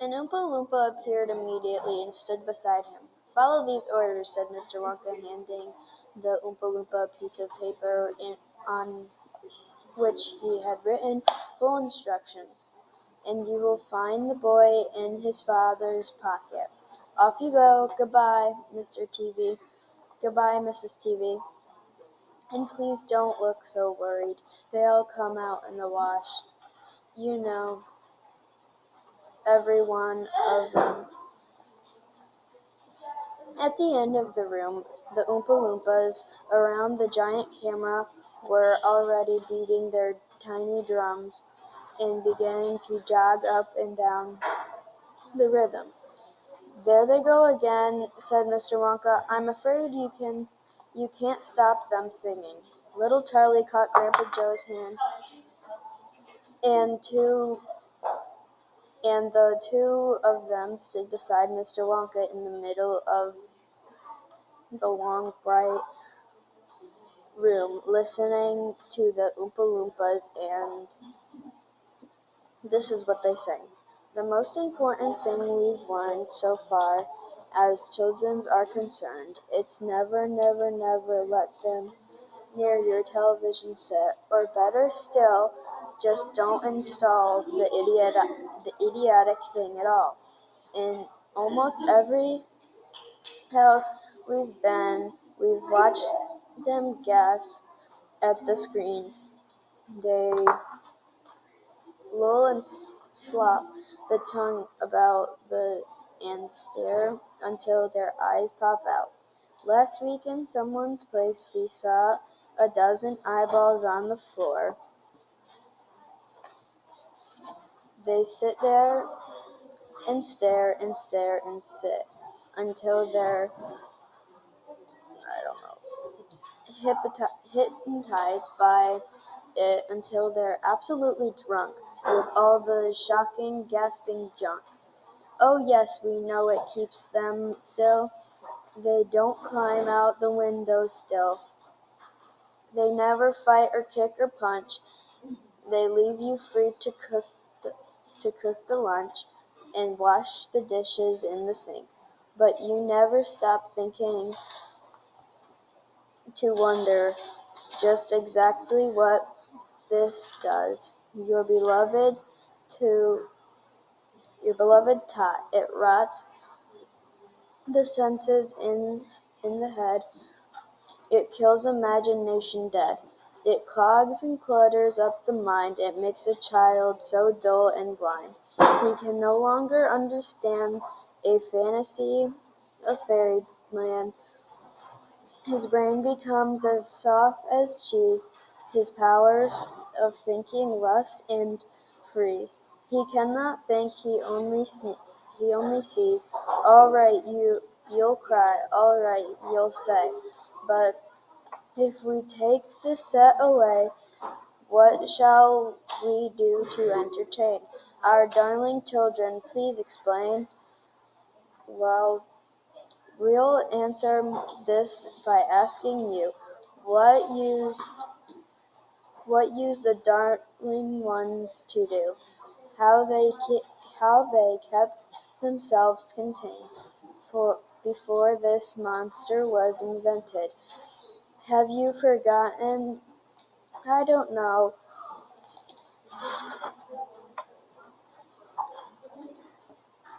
An Oompa Loompa appeared immediately and stood beside him. "Follow these orders," said Mr. Wonka, handing the Oompa Loompa a piece of paper on which he had written full instructions, "and you will find the boy in his father's pocket. Off you go. Goodbye, Mr. TV. Goodbye, Mrs. TV. And please don't look so worried. They'll come out in the wash. You know, every one of them." At the end of the room, the Oompa Loompas around the giant camera were already beating their tiny drums and beginning to jog up and down the rhythm. "There they go again," said Mr. Wonka. "I'm afraid you can't stop them singing." Little Charlie caught Grandpa Joe's hand, and the two of them stood beside Mr. Wonka in the middle of the long, bright room, listening to the Oompa Loompas, and this is what they sang. "The most important thing we've learned so far, as children are concerned, it's never, never, never let them near your television set, or better still, just don't install the idiotic thing at all. In almost every house we've been, we've watched them gaze at the screen. They loll and slop the tongue about and stare until their eyes pop out. Last week in someone's place we saw a dozen eyeballs on the floor. They sit there and stare and stare and sit until they're, hypnotized by it, until they're absolutely drunk with all the shocking, gasping junk. Oh yes, we know it keeps them still. They don't climb out the windows still. They never fight or kick or punch. They leave you free to cook the lunch and wash the dishes in the sink. But you never stop thinking to wonder just exactly what this does. Your beloved tot. It rots the senses in the head. It kills imagination dead. It clogs and clutters up the mind. It makes a child so dull and blind. He can no longer understand a fantasy of fairyland. His brain becomes as soft as cheese. His powers of thinking rust and freeze. He cannot think, he only sees. All right, you'll cry. All right, you'll say. But if we take the set away, what shall we do to entertain our darling children? Please explain. Well, we'll answer this by asking you, what used the darling ones to do? How they kept themselves contained before this monster was invented? Have you forgotten? I don't know.